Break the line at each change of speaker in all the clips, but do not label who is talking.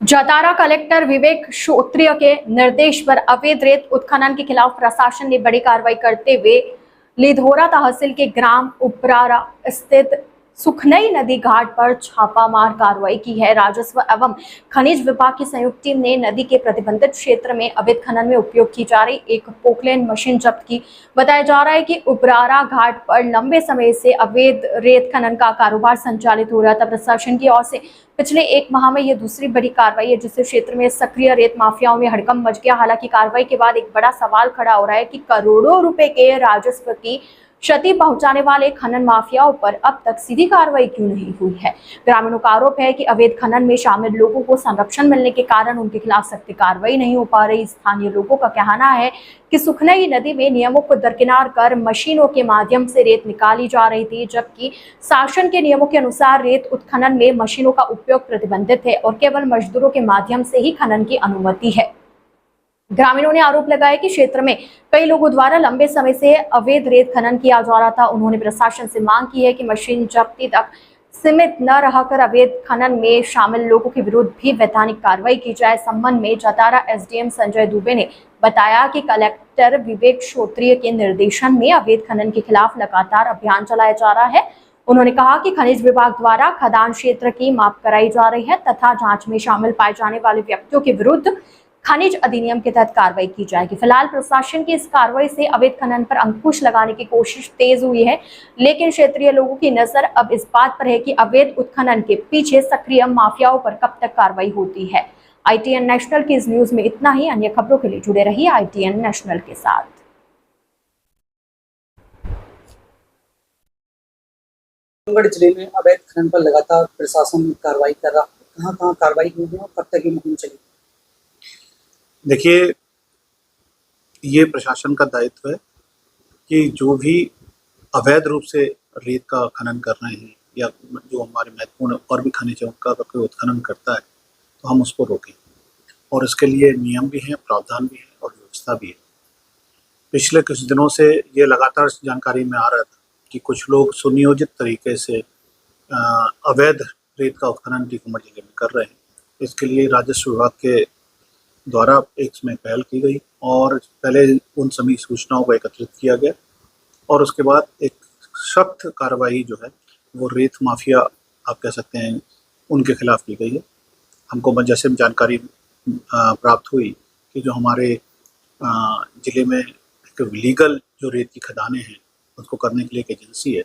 Jatara collector विवेक श्रोत्रिय के निर्देश पर अवैध रेत उत्खनन के खिलाफ प्रशासन ने बड़ी कार्रवाई करते हुए लिधोरा तहसील के ग्राम उपरारा स्थित सुखनई नदी घाट पर छापामार कार्रवाई की है। राजस्व एवं खनिज विभाग की संयुक्त टीम ने नदी के प्रतिबंधित क्षेत्र में अवैध खनन में उपयोग की जा रही एक पोकलेन मशीन जब्त की। बताया जा रहा है कि उपरारा घाट पर लंबे समय से अवैध रेत खनन का कारोबार संचालित हो रहा था। प्रशासन की ओर से पिछले एक माह में यह दूसरी बड़ी कार्रवाई है जिससे क्षेत्र में सक्रिय रेत माफियाओं में हड़कंप मच गया। हालांकि कार्रवाई के बाद एक बड़ा सवाल खड़ा हो रहा है कि करोड़ों रुपए के राजस्व की क्षति पहुंचाने वाले खनन माफियाओं पर अब तक सीधी कार्रवाई क्यों नहीं हुई है। ग्रामीणों का आरोप है कि अवैध खनन में शामिल लोगों को संरक्षण मिलने के कारण उनके खिलाफ सख्त कार्रवाई नहीं हो पा रही। स्थानीय लोगों का कहना है कि सुखनई नदी में नियमों को दरकिनार कर मशीनों के माध्यम से रेत निकाली जा रही थी, जबकि शासन के नियमों के अनुसार रेत उत्खनन में मशीनों का उपयोग प्रतिबंधित है और केवल मजदूरों के माध्यम से ही खनन की अनुमति है। ग्रामीणों ने आरोप लगाया कि क्षेत्र में कई लोगों द्वारा लंबे समय से अवैध रेत खनन किया जा रहा था। उन्होंने प्रशासन से मांग की है कि मशीन जब्ती तक सीमित न रहकर अवैध खनन में शामिल लोगों के विरुद्ध भी वैधानिक कार्रवाई की जाए। संबंध में जतारा एसडीएम संजय दुबे ने बताया कि कलेक्टर विवेक श्रोत्रिय के निर्देशन में अवैध खनन के खिलाफ लगातार अभियान चलाया जा रहा है। उन्होंने कहा कि खनिज विभाग द्वारा खदान क्षेत्र की माप कराई जा रही है तथा जांच में शामिल पाए जाने वाले व्यक्तियों के विरुद्ध खनिज अधिनियम के तहत कार्रवाई की जाएगी। फिलहाल प्रशासन की इस कार्रवाई से अवैध खनन पर अंकुश लगाने की कोशिश तेज हुई है, लेकिन क्षेत्रीय लोगों की नजर अब इस बात पर है कि अवैध उत्खनन के पीछे सक्रिय माफियाओं पर कब तक कार्रवाई होती है। ITN नेशनल की इस न्यूज में इतना ही। अन्य खबरों के लिए जुड़े रहिए ITN नेशनल के साथ।
जिले में अवैध खनन पर लगातार प्रशासन कार्रवाई कर रहा है। कहाँ कार्रवाई हुई है और कब तक ये मुहिम चलेगी?
देखिए, ये प्रशासन का दायित्व है कि जो भी अवैध रूप से रेत का खनन कर रहे हैं या जो हमारे महत्वपूर्ण और भी खनिज है उनका कोई उत्खनन करता है तो हम उसको रोकें, और इसके लिए नियम भी हैं, प्रावधान भी है और व्यवस्था भी है। पिछले कुछ दिनों से ये लगातार जानकारी में आ रहा था कि कुछ लोग सुनियोजित तरीके से अवैध रेत का उत्खनन टीकमगढ़ जिले में कर रहे हैं। इसके लिए राजस्व विभाग के द्वारा एक इसमें पहल की गई और पहले उन सभी सूचनाओं को एकत्रित किया गया और उसके बाद एक सख्त कार्रवाई जो है वो रेत माफिया आप कह सकते हैं उनके खिलाफ की गई है। हमको जैसे जानकारी प्राप्त हुई कि जो हमारे ज़िले में एक लीगल जो रेत की खदानें हैं उसको करने के लिए एक एजेंसी है,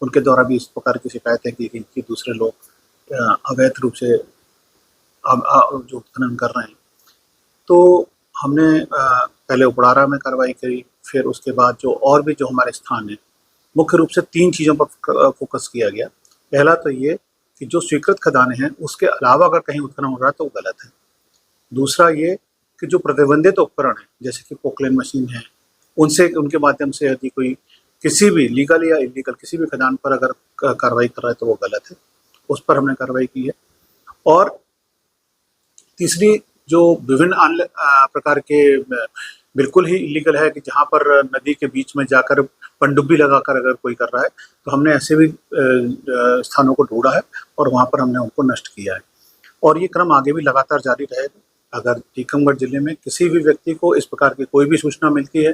उनके द्वारा भी इस प्रकार की शिकायत है कि इनकी दूसरे लोग अवैध रूप से जो उत्खनन कर रहे हैं। तो हमने पहले उपरारा में कार्रवाई करी, फिर उसके बाद जो और भी जो हमारे स्थान हैं, मुख्य रूप से 3 चीज़ों पर फोकस किया गया। पहला तो ये कि जो स्वीकृत खदानें हैं उसके अलावा अगर कहीं उत्खनन हो रहा है तो वो गलत है। दूसरा ये कि जो प्रतिबंधित उपकरण हैं जैसे कि पोकलेन मशीन है, उनके माध्यम से यदि कोई किसी भी लीगल या इलीगल किसी भी खदान पर अगर कार्रवाई कर रहा है तो वो गलत है, उस पर हमने कार्रवाई की है। और तीसरी जो विभिन्न अन्य प्रकार के बिल्कुल ही इलीगल है कि जहाँ पर नदी के बीच में जाकर पनडुब्बी लगाकर अगर कोई कर रहा है तो हमने ऐसे भी स्थानों को ढूंढा है और वहाँ पर हमने उनको नष्ट किया है और ये क्रम आगे भी लगातार जारी रहेगा। अगर टीकमगढ़ जिले में किसी भी व्यक्ति को इस प्रकार की कोई भी सूचना मिलती है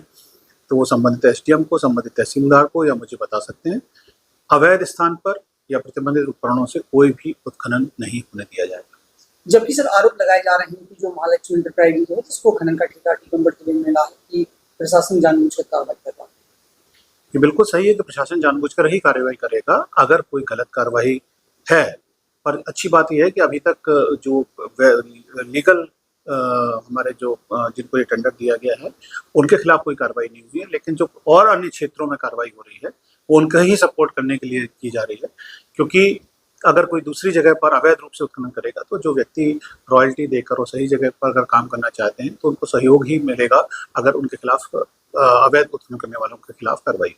तो वो संबंधित एसडीएम को, संबंधित तहसीलदार को या मुझे बता सकते हैं। अवैध स्थान पर या प्रतिबंधित उपकरणों से कोई भी उत्खनन नहीं होने दिया जाएगा।
जबकि सर आरोप लगाए जा रहे हैं कि जो महालक्ष्मी इंटरप्राइजेज है जिसको खनन का ठेका टीकमगढ़ जिले में मिला है कि प्रशासन जानबूझकर कार्रवाई कर रहा है।
ये बिल्कुल सही है कि प्रशासन जानबूझकर ही कार्रवाई करेगा अगर कोई गलत कार्रवाई है, पर अच्छी बात यह है कि अभी तक जो लीगल हमारे जो जिनको ये टेंडर दिया गया है उनके खिलाफ कोई कार्रवाई नहीं हुई है, लेकिन जो और अन्य क्षेत्रों में कार्रवाई हो रही है वो उनका ही सपोर्ट करने के लिए की जा रही है। क्योंकि अगर कोई दूसरी जगह पर अवैध रूप से उत्खनन करेगा तो जो व्यक्ति रॉयल्टी देकर और सही जगह पर अगर काम करना चाहते हैं तो उनको सहयोग ही मिलेगा अगर उनके खिलाफ अवैध उत्खनन करने वालों के खिलाफ कार्रवाई।